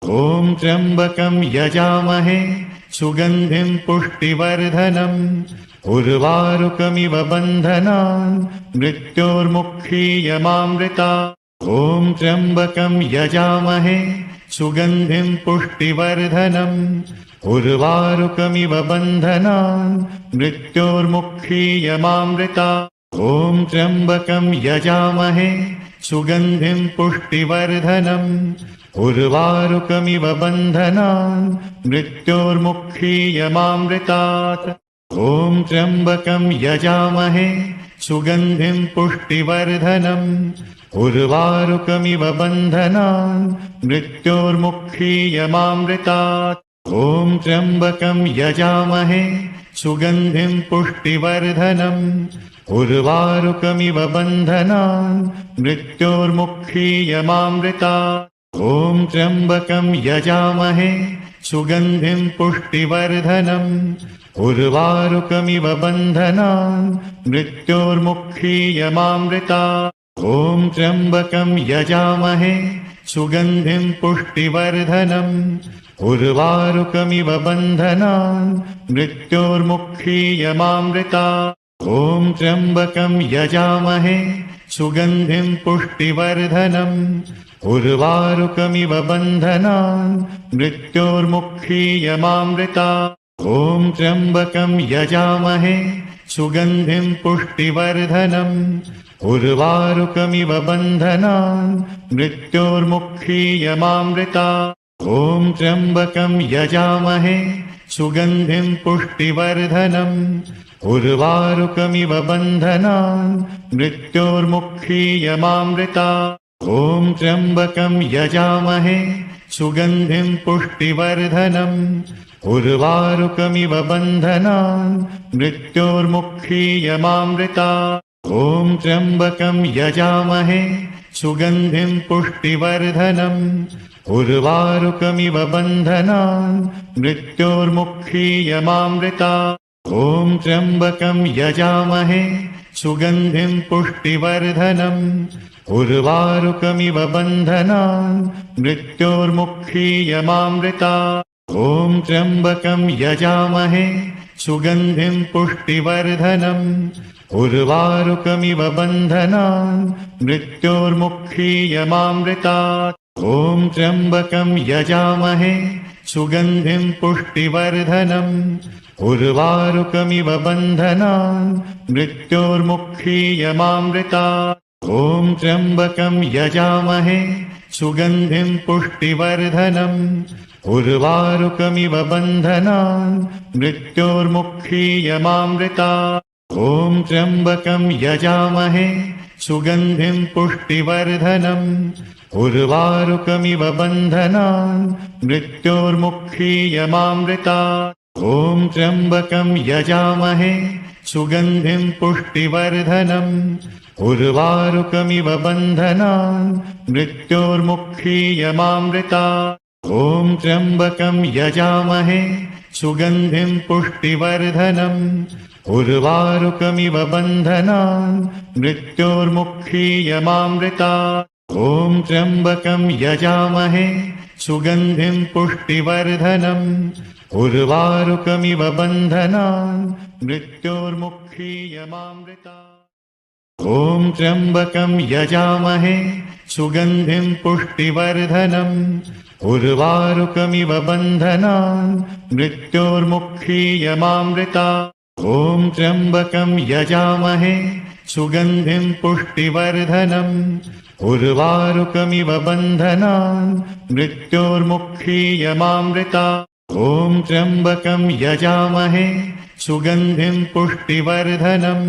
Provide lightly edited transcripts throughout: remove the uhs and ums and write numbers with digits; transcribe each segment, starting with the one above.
ॐ त्र्यम्बकं यजामहे सुगन्धिं पुष्टिवर्धनम् उर्वारुकमिव बन्धनान् मृत्योर्मुक्षीयमामृतात्। ॐ त्र्यम्बकं यजामहे सुगन्धिं पुष्टिवर्धनम् उर्वारुकमिव बन्धनान् मृत्योर्मुक्षीयमामृतात्। ॐ त्र्यम्बकं यजामहे सुगन्धिं पुष्टिवर्धनम् उर्वारुकमिव बन्धनान् मृत्योर्मुक्षीयमामृतात्। ॐ त्र्यम्बकं यजामहे सुगन्धिं पुष्टिवर्धनम् उर्वारुकमिव बन्धनान् मृत्योर्मुक्षीयमामृतात्। ॐ त्र्यम्बकं यजामहे सुगन्धिं पुष्टिवर्धनम् उर्वारुकमिव बन्धनान् मृत्योर्मुक्षीयमामृतात्। ॐ त्र्यम्बकं यजामहे सुगन्धिं पुष्टिवर्धनम् उर्वारुकमिव बन्धनान् मृत्योर्मुक्षीयमामृतात्। ॐ त्र्यम्बकं यजामहे सुगन्धिं पुष्टिवर्धनम् उर्वारुकमिव बन्धनान् मृत्योर्मुक्षीयमामृतात्। ॐ त्र्यम्बकं यजामहे सुगन्धिं पुष्टिवर्धनम् उर्वारुकमिव बन्धनान् मृत्योर्मुक्षीयमामृतात्। ॐ त्र्यम्बकं यजामहे सुगन्धिं पुष्टिवर्धनम् उर्वारुकमिव बन्धनान् मृत्योर्मुक्षीयमामृतात्। ॐ त्र्यम्बकं यजामहे सुगन्धिं पुष्टिवर्धनम् उर्वारुकमिव बन्धनान् मृत्योर्मुक्षीयमामृतात्। ॐ त्र्यम्बकं यजामहे सुगन्धिं पुष्टिवर्धनम् उर्वारुकमिव बन्धनान् मृत्योर्मुक्षीयमामृतात्। ॐ त्र्यम्बकं यजामहे सुगन्धिं पुष्टिवर्धनम् उर्वारुकमिव बन्धनान् मृत्योर्मुक्षीयमामृतात्। ॐ त्र्यम्बकं यजामहे सुगन्धिं पुष्टिवर्धनम् उर्वारुकमिव बन्धनान् मृत्योर्मुक्षीयमामृतात्। ॐ त्र्यम्बकं यजामहे सुगन्धिं पुष्टिवर्धनम् उर्वारुकमिव बन्धनान् मृत्योर्मुक्षीयमामृतात्। ॐ त्र्यम्बकं यजामहे सुगन्धिं पुष्टिवर्धनम् उर्वारुकमिव बन्धनान् मृत्योर्मुक्षीयमामृतात्। ॐ त्र्यम्बकं यजामहे सुगन्धिं पुष्टिवर्धनम् उर्वारुकमिव बन्धनान् मृत्योर्मुक्षीयमामृतात्। ॐ त्र्यम्बकं यजामहे सुगन्धिं पुष्टिवर्धनम् उर्वारुकमिव बन्धनान् मृत्योर्मुक्षीयमामृतात्। ॐ त्र्यम्बकं यजामहे सुगन्धिं पुष्टिवर्धनम् उर्वारुकमिव बन्धनान् मृत्योर्मुक्षीयमामृतात्। ॐ त्र्यम्बकं यजामहे सुगन्धिं पुष्टिवर्धनम् उर्वारुकमिव बन्धनान् मृत्योर्मुक्षीयमामृतात्। ॐ त्र्यम्बकं यजामहे सुगन्धिं पुष्टिवर्धनम् उर्वारुकमिव बन्धनान् मृत्योर्मुक्षीयमामृतात्। ॐ त्र्यम्बकं यजामहे सुगन्धिं पुष्टिवर्धनम् उर्वारुकमिव बन्धनान् मृत्योर्मुक्षीयमामृतात्। ॐ त्र्यम्बकं यजामहे सुगन्धिं पुष्टिवर्धनम् उर्वारुकमिव बन्धनान् मृत्योर्मुक्षीयमामृतात्। ॐ त्र्यम्बकं यजामहे सुगन्धिं पुष्टिवर्धनम्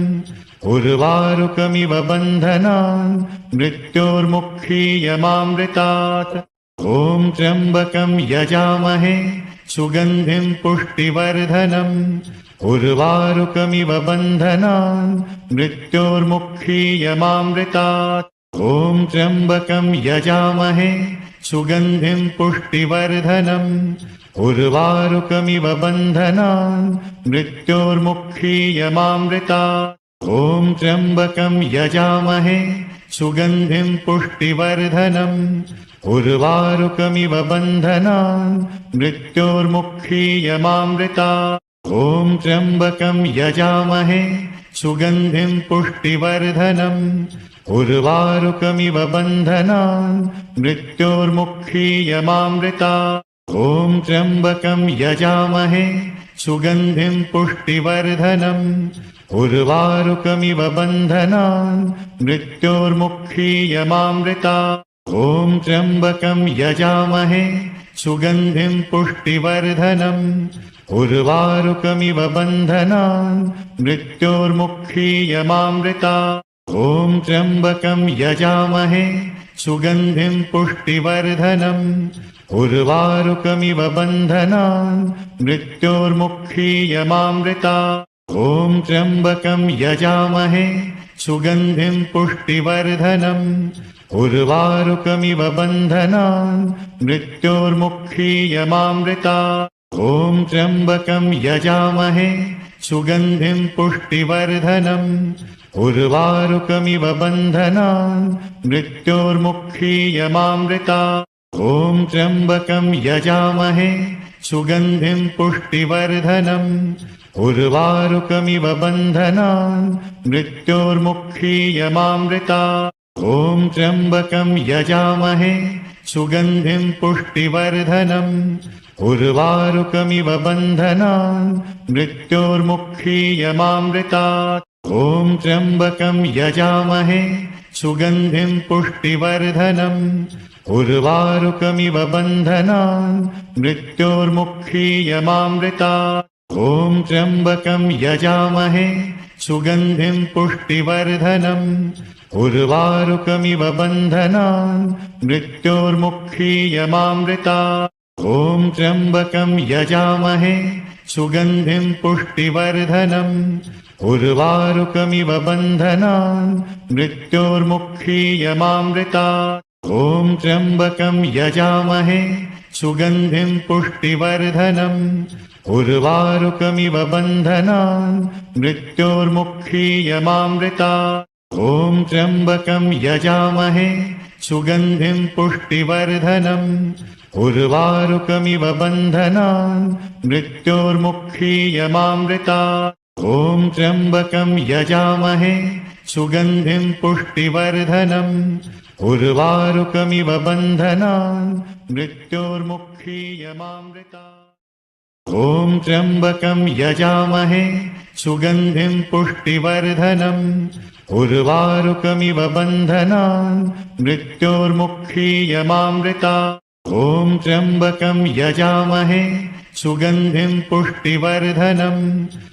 उर्वारुकमिव बन्धनान् मृत्योर्मुक्षीयमामृतात्। ॐ त्र्यम्बकं यजामहे सुगन्धिं पुष्टिवर्धनम् उर्वारुकमिव बन्धनान् मृत्योर्मुक्षीयमामृतात्। ॐ त्र्यम्बकं यजामहे सुगन्धिं पुष्टिवर्धनम् उर्वारुकमिव बन्धनान् मृत्योर्मुक्षीयमामृतात्। ॐ त्र्यम्बकं यजामहे सुगन्धिं पुष्टिवर्धनम् उर्वारुकमिव बन्धनान् मृत्योर्मुक्षीयमामृतात् ॐ त्र्यम्बकं यजामहे सुगन्धिं पुष्टिवर्धनम् उर्वारुकमिव बन्धनान् मृत्योर्मुक्षीयमामृतात् ॐ त्र्यम्बकं यजामहे सुगन्धिं पुष्टिवर्धनम् उर्वारुकमिव बन्धनान् मृत्योर्मुक्षीयमामृतात् ॐ त्र्यम्बकं यजामहे सुगन्धिं पुष्टिवर्धनम् उर्वारुकमिव बन्धनान् मृत्योर्मुक्षीयमामृतात् ॐ त्र्यम्बकं यजामहे सुगन्धिं पुष्टिवर्धनम् उर्वारुकमिव बन्धनान् मृत्योर्मुक्षीयमामृतात् ॐ त्र्यम्बकं यजामहे सुगन्धिं पुष्टिवर्धनम् उर्वारुकमिव बन्धनान् मृत्योर्मुक्षीयमामृतात् ॐ त्र्यम्बकं यजामहे सुगन्धिं पुष्टिवर्धनम् उर्वारुकमिव बन्धनान् मृत्योर्मुक्षीयमामृतात् ॐ त्र्यम्बकं यजामहे सुगन्धिं पुष्टिवर्धनम् उर्वारुकमिव बन्धनान् मृत्योर्मुक्षीयमामृतात् ॐ त्र्यम्बकं यजामहे सुगन्धिं पुष्टिवर्धनम् उर्वारुकमिव बन्धनान् मृत्योर्मुक्षीयमामृतात् ॐ त्र्यम्बकं यजामहे सुगन्धिं पुष्टिवर्धनम् उर्वारुकमिव बन्धनान् मृत्योर्मुक्षीयमामृतात् ॐ त्र्यम्बकं यजामहे सुगन्धिं पुष्टिवर्धनम् उर्वारुकमिव बन्धनान् मृत्योर्मुक्षीयमामृतात् ॐ त्र्यम्बकं यजामहे सुगन्धिं पुष्टिवर्धनम् उर्वारुकमिव बन्धनान् मृत्योर्मुक्षीयमामृतात् ॐ त्र्यम्बकं यजामहे सुगन्धिं पुष्टिवर्धनम् उर्वारुकमिव बन्धनान् मृत्योर्मुक्षीयमामृतात् ॐ त्र्यम्बकं यजामहे सुगन्धिं पुष्टिवर्धनम् उर्वारुकमिव बन्धनान् मृत्योर्मुक्षीयमामृतात् ॐ त्र्यम्बकं यजामहे सुगन्धिं पुष्टिवर्धनम् उर्वारुकमिव बन्धनान् मृत्योर्मुक्षीयमामृतात् ॐ त्र्यम्बकं यजामहे सुगन्धिं पुष्टिवर्धनम् उर्वारुकमिव बन्धनान् मृत्योर्मुक्षीयमामृतात् ॐ त्र्यम्बकं यजामहे सुगन्धिं पुष्टिवर्धनम्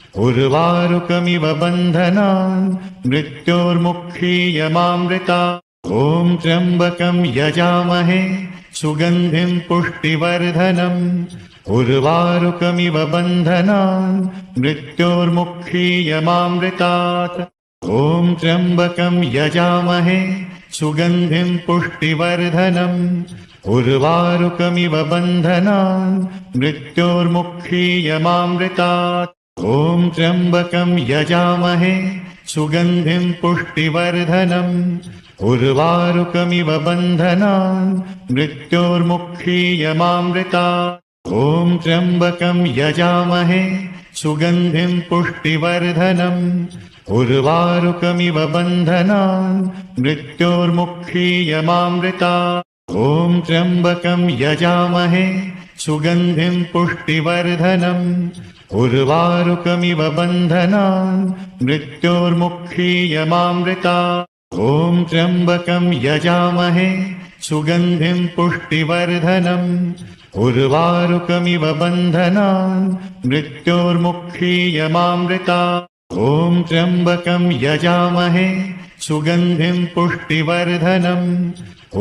उर्वारुकमिव बन्धनान् मृत्योर्मुक्षीयमामृतात् ॐ त्र्यम्बकं यजामहे सुगन्धिं पुष्टिवर्धनम् उर्वारुकमिव बन्धनान् मृत्योर्मुक्षीयमामृतात् ॐ त्र्यम्बकं यजामहे सुगन्धिं पुष्टिवर्धनम् उर्वारुकमिव बन्धनान् मृत्योर्मुक्षीयमामृतात् ॐ त्र्यम्बकं यजामहे सुगन्धिं पुष्टिवर्धनम् उर्वारुकमिव बन्धनान् मृत्योर्मुक्षीयमामृतात् ॐ त्र्यम्बकं यजामहे सुगन्धिं पुष्टिवर्धनम् उर्वारुकमिव बन्धनान् मृत्योर्मुक्षीयमामृतात् ॐ त्र्यम्बकं यजामहे सुगन्धिं पुष्टिवर्धनम् उर्वारुकमिव बन्धनान् मृत्योर्मुक्षीयमामृतात् ॐ त्र्यम्बकं यजामहे सुगन्धिं पुष्टिवर्धनम् उर्वारुकमिव बन्धनान् मृत्योर्मुक्षीयमामृतात् ॐ त्र्यम्बकं यजामहे सुगन्धिं पुष्टिवर्धनम्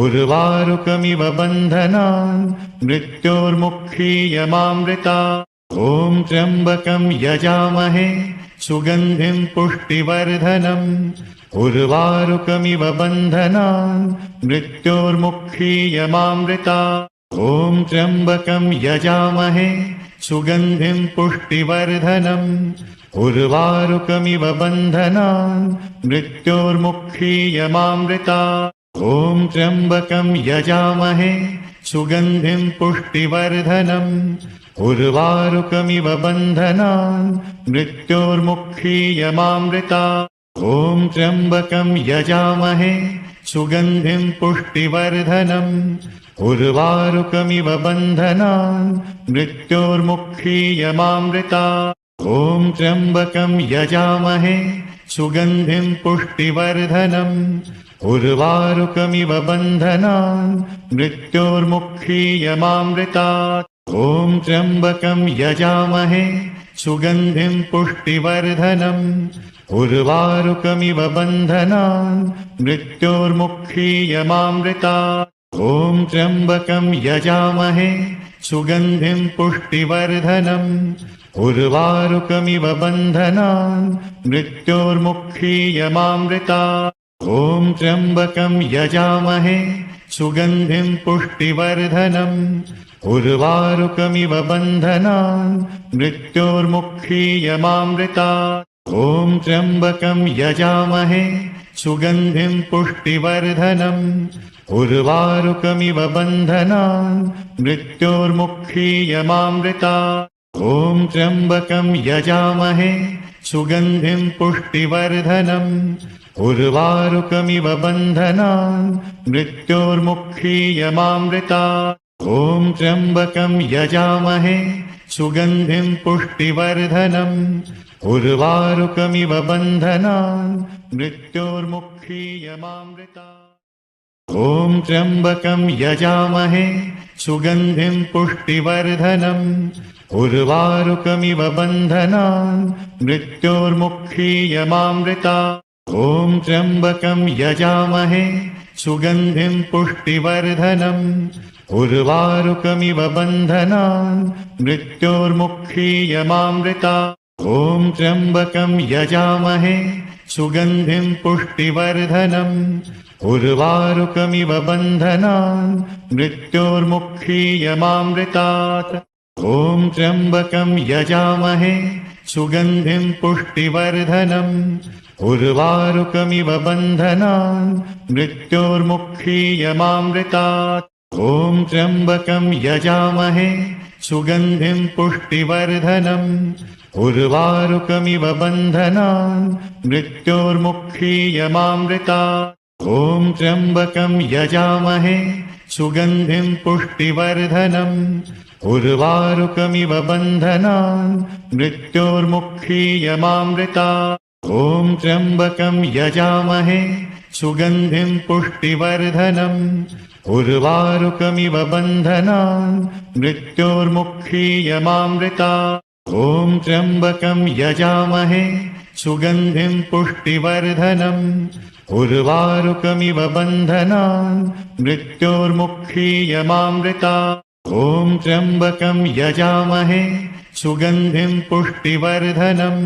उर्वारुकमिव बन्धनान् मृत्योर्मुक्षीयमामृतात् ॐ त्र्यम्बकं यजामहे सुगन्धिं पुष्टिवर्धनम् उर्वारुकमिव बन्धनान् मृत्योर्मुक्षीयमामृतात् ॐ त्र्यम्बकं यजामहे सुगन्धिं पुष्टिवर्धनम् उर्वारुकमिव बन्धनान् मृत्योर्मुक्षीयमामृतात् ॐ त्र्यम्बकं यजामहे सुगन्धिं पुष्टिवर्धनम् उर्वारुकमिव बन्धनान् मृत्योर्मुक्षीयमामृतात् ॐ त्र्यम्बकं यजामहे सुगन्धिं पुष्टिवर्धनम् उर्वारुकमिव बन्धनान् मृत्योर्मुक्षीयमामृतात् ॐ त्र्यम्बकं यजामहे सुगन्धिं पुष्टिवर्धनम् उर्वारुकमिव बन्धनान् मृत्योर्मुक्षीयमामृतात् ॐ त्र्यम्बकं यजामहे सुगन्धिं पुष्टिवर्धनम् उर्वारुकमिव बन्धनान् मृत्योर्मुक्षीयमामृतात् ॐ त्र्यम्बकं यजामहे सुगन्धिं पुष्टिवर्धनम् उर्वारुकमिव बन्धनान् मृत्योर्मुक्षीयमामृतात् ॐ त्र्यम्बकं यजामहे सुगन्धिं पुष्टिवर्धनम् उर्वारुकमिव बन्धनान् मृत्योर्मुक्षीयमामृतात् ॐ त्र्यम्बकं यजामहे सुगन्धिं पुष्टिवर्धनम् उर्वारुकमिव बन्धनान् मृत्योर्मुक्षीयमामृतात् ॐ त्र्यम्बकं यजामहे सुगन्धिं पुष्टिवर्धनम् उर्वारुकमिव बन्धनान् मृत्योर्मुक्षीयमामृतात् ॐ त्र्यम्बकं यजामहे सुगन्धिं पुष्टिवर्धनम् उर्वारुकमिव बन्धनान् मृत्योर्मुक्षीयमामृतात् ॐ त्र्यम्बकं यजामहे सुगन्धिं पुष्टिवर्धनम् उर्वारुकमिव बन्धनान् मृत्योर्मुक्षीयमामृतात् ॐ त्र्यम्बकं यजामहे सुगन्धिं पुष्टिवर्धनम् उर्वारुकमिव बन्धनान् मृत्योर्मुक्षीयमामृतात् ॐ त्र्यम्बकं यजामहे सुगन्धिं पुष्टिवर्धनम् उर्वारुकमिव बन्धनान् मृत्योर्मुक्षीयमामृतात् ॐ त्र्यम्बकं यजामहे सुगन्धिं पुष्टिवर्धनम् उर्वारुकमिव बन्धनान् मृत्योर्मुक्षीयमामृतात् ॐ त्र्यम्बकं यजामहे सुगन्धिं पुष्टिवर्धनम् उर्वारुकमिव बन्धनान् मृत्योर्मुक्षीयमामृतात् ॐ त्र्यम्बकं यजामहे सुगन्धिं पुष्टिवर्धनम् उर्वारुकमिव बन्धनान् मृत्योर्मुक्षीयमामृतात् ॐ त्र्यम्बकं यजामहे सुगन्धिं पुष्टिवर्धनम् उर्वारुकमिव बन्धनान् मृत्योर्मुक्षीयमामृतात् ॐ त्र्यम्बकं यजामहे सुगन्धिं पुष्टिवर्धनम् उर्वारुकमिव बन्धनान् मृत्योर्मुक्षीयमामृतात् ॐ त्र्यम्बकं यजामहे सुगन्धिं पुष्टिवर्धनम्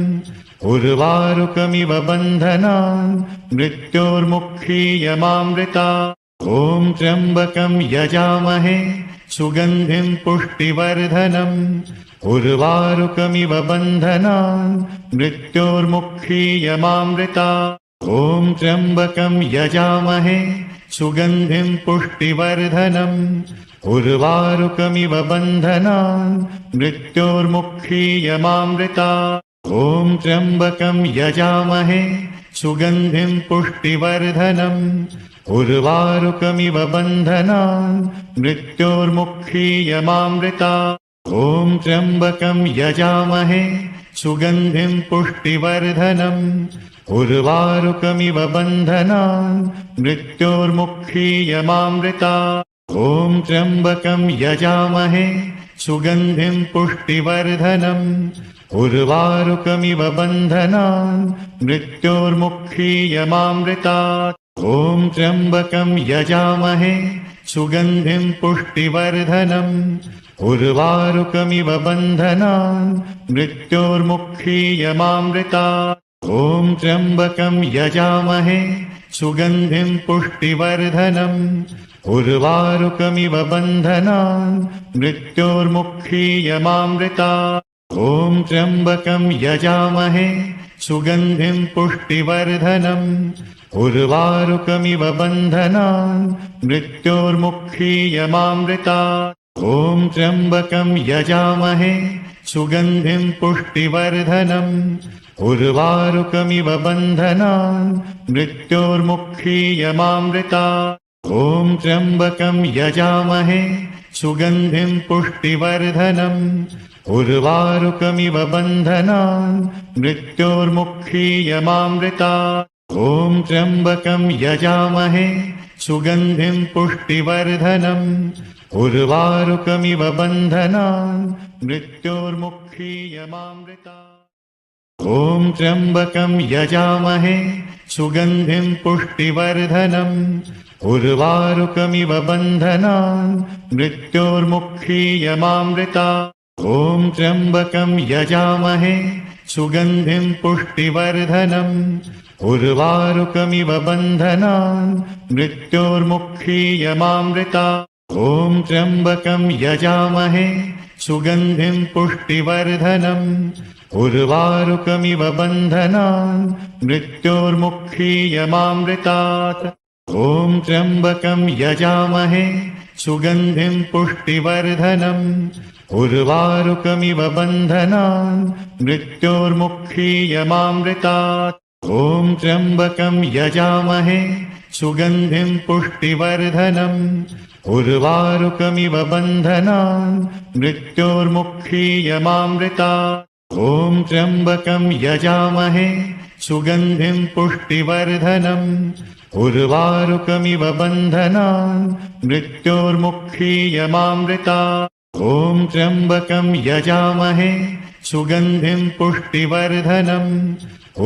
उर्वारुकमिव बन्धनान् मृत्योर्मुक्षीयमामृतात् ॐ त्र्यम्बकं यजामहे सुगन्धिं पुष्टिवर्धनम् उर्वारुकमिव बन्धनान् मृत्योर्मुक्षीयमामृतात् ॐ त्र्यम्बकं यजामहे सुगन्धिं पुष्टिवर्धनम् उर्वारुकमिव बन्धनान् मृत्योर्मुक्षीयमामृतात् ॐ त्र्यम्बकं यजामहे सुगन्धिं पुष्टिवर्धनम् उर्वारुकमिव बन्धनान् मृत्योर्मुक्षीयमामृतात् ॐ त्र्यम्बकं यजामहे सुगन्धिं पुष्टिवर्धनम् उर्वारुकमिव बन्धनान् मृत्योर्मुक्षीयमामृतात् ॐ त्र्यम्बकं यजामहे सुगन्धिं पुष्टिवर्धनम् उर्वारुकमिव बन्धनान् मृत्योर्मुक्षीयमामृतात् ॐ त्र्यम्बकं यजामहे सुगन्धिं पुष्टिवर्धनम् उर्वारुकमिव बन्धनान् मृत्योर्मुक्षीयमामृतात् ॐ त्र्यम्बकं यजामहे सुगन्धिं पुष्टिवर्धनम् उर्वारुकमिव बन्धनान् मृत्योर्मुक्षीयमामृतात् ॐ त्र्यम्बकं यजामहे सुगन्धिं पुष्टिवर्धनम् उर्वारुकमिव बन्धनान् मृत्योर्मुक्षीयमामृतात् ॐ त्र्यम्बकं यजामहे सुगन्धिं पुष्टिवर्धनम् उर्वारुकमिव बन्धनान् मृत्योर्मुक्षीयमामृतात् ॐ त्र्यम्बकं यजामहे सुगन्धिं पुष्टिवर्धनम् उर्वारुकमिव बन्धनान् मृत्योर्मुक्षीयमामृतात् ॐ त्र्यम्बकं यजामहे सुगन्धिं पुष्टिवर्धनम् उर्वारुकमिव बन्धनान् मृत्योर्मुक्षीयमामृतात् ॐ त्र्यम्बकं यजामहे सुगन्धिं पुष्टिवर्धनम् उर्वारुकमिव बन्धनान् मृत्योर्मुक्षीयमामृतात् ॐ त्र्यम्बकं यजामहे सुगन्धिं पुष्टिवर्धनम् उर्वारुकमिव बन्धनान् मृत्योर्मुक्षीयमामृतात् ॐ त्र्यम्बकं यजामहे सुगन्धिं पुष्टिवर्धनम् उर्वारुकमिव बन्धनान् मृत्योर्मुक्षीयमामृतात् ॐ त्र्यम्बकं यजामहे सुगन्धिं पुष्टिवर्धनम् उर्वारुकमिव बन्धनान् मृत्योर्मुक्षीयमामृतात् ॐ त्र्यम्बकं यजामहे सुगन्धिं पुष्टिवर्धनम् उर्वारुकमिव बन्धनान् मृत्योर्मुक्षीयमामृतात् ॐ त्र्यम्बकं यजामहे सुगन्धिं पुष्टिवर्धनम् उर्वारुकमिव बन्धनान् मृत्योर्मुक्षीयमामृतात् ॐ त्र्यम्बकं यजामहे सुगन्धिं पुष्टिवर्धनम्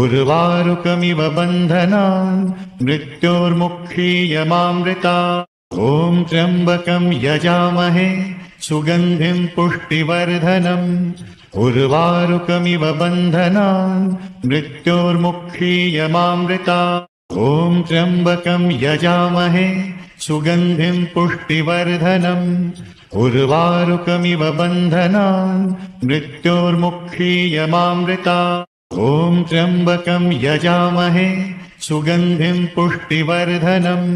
उर्वारुकमिव बन्धनान् मृत्योर्मुक्षीयमामृतात् ॐ त्र्यम्बकं यजामहे सुगन्धिं पुष्टिवर्धनम् उर्वारुकमिव बन्धनान् मृत्योर्मुक्षीयमामृतात् ॐ त्र्यम्बकं यजामहे सुगन्धिं पुष्टिवर्धनम् उर्वारुकमिव बन्धनान् मृत्योर्मुक्षीयमामृतात् ॐ त्र्यम्बकं यजामहे सुगन्धिं पुष्टिवर्धनम्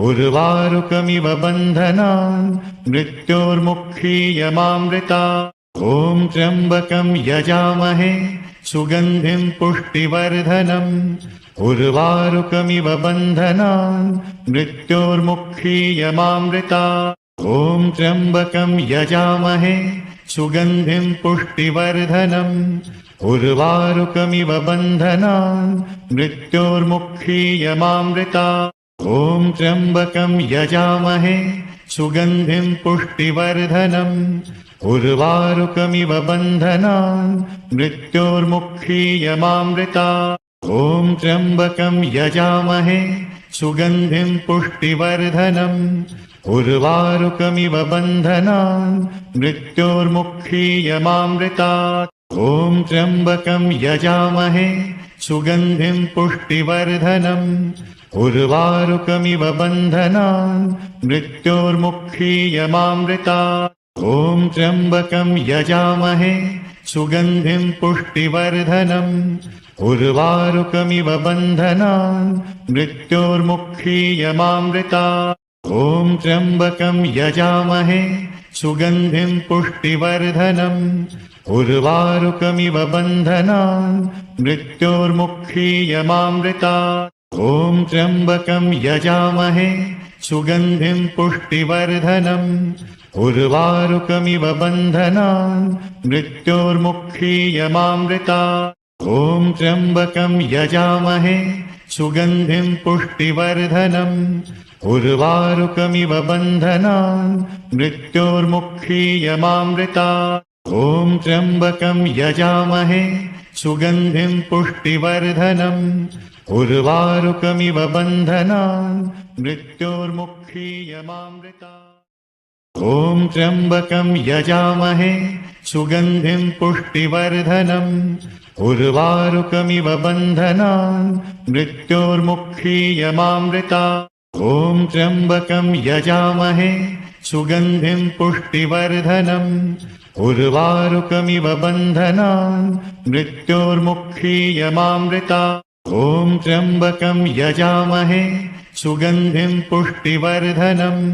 उर्वारुकमिव बन्धनान् मृत्योर्मुक्षीयमामृतात् ॐ त्र्यम्बकं यजामहे सुगन्धिं पुष्टिवर्धनम् उर्वारुकमिव बन्धनान् मृत्योर्मुक्षीयमामृतात् ॐ त्र्यम्बकं यजामहे सुगन्धिं पुष्टिवर्धनम् उर्वारुकमिव बन्धनान् मृत्योर्मुक्षीयमामृतात् ॐ त्र्यम्बकं यजामहे सुगन्धिं पुष्टिवर्धनम् उर्वारुकमिव बन्धनान् मृत्योर्मुक्षीयमामृतात् ॐ त्र्यम्बकं यजामहे सुगन्धिं पुष्टिवर्धनम् उर्वारुकमिव बन्धनान् मृत्योर्मुक्षीयमामृतात् ॐ त्र्यम्बकं यजामहे सुगन्धिं पुष्टिवर्धनम् उर्वारुकमिव बन्धनान् मृत्योर्मुक्षीयमामृतात् ॐ त्र्यम्बकं यजामहे सुगन्धिं पुष्टिवर्धनम् उर्वारुकमिव बन्धनान् मृत्योर्मुक्षीयमामृतात् ॐ त्र्यम्बकं यजामहे सुगन्धिं पुष्टिवर्धनम् उर्वारुकमिव बन्धनान् मृत्योर्मुक्षीयमामृतात् ॐ त्र्यम्बकं यजामहे सुगन्धिं पुष्टिवर्धनम् उर्वारुकमिव बन्धनान् मृत्योर्मुक्षीयमामृतात् ॐ त्र्यम्बकं यजामहे सुगन्धिं पुष्टिवर्धनम् उर्वारुकमिव बन्धनान् मृत्योर्मुक्षीयमामृतात् ॐ त्र्यम्बकं यजामहे सुगन्धिं पुष्टिवर्धनम् उर्वारुकमिव बन्धनान् मृत्योर्मुक्षीयमामृतात् ॐ त्र्यम्बकं यजामहे सुगन्धिं पुष्टिवर्धनम् उर्वारुकमिव बन्धनान् मृत्योर्मुक्षीयमामृतात् ॐ त्र्यम्बकं यजामहे सुगन्धिं पुष्टिवर्धनम् उर्वारुकमिव बन्धनान् मृत्योर्मुक्षीयमामृतात् ॐ त्र्यम्बकं यजामहे सुगन्धिं पुष्टिवर्धनम्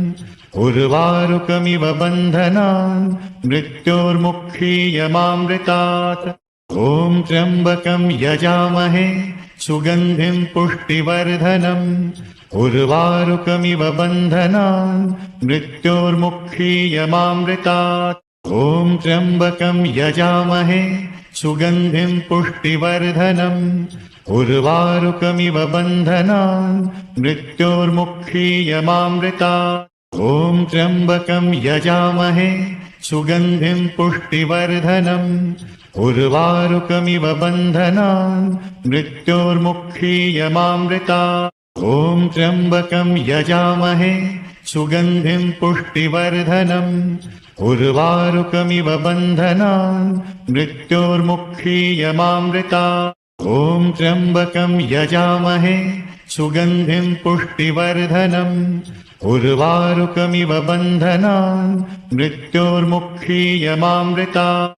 उर्वारुकमिव बन्धनान् मृत्योर्मुक्षीयमामृतात् ॐ त्र्यम्बकं यजामहे सुगन्धिं पुष्टिवर्धनम् उर्वारुकमिव बन्धनान् मृत्योर्मुक्षीयमामृतात् ॐ त्र्यम्बकं यजामहे सुगन्धिं पुष्टिवर्धनम् उर्वारुकमिव बन्धनान् मृत्योर्मुक्षीयमामृतात् ॐ त्र्यम्बकं यजामहे सुगन्धिं पुष्टिवर्धनम् उर्वारुकमिव बन्धनान् मृत्योर्मुक्षीयमामृतात् ॐ त्र्यम्बकं यजामहे सुगन्धिं पुष्टिवर्धनम् उर्वारुकमिव बन्धनान् मृत्योर्मुक्षीयमामृतात् ॐ त्र्यम्बकं यजामहे सुगन्धिं पुष्टिवर्धनम् उर्वारुकमिव बन्धनान् मृत्योर्मुक्षीयमामृतात्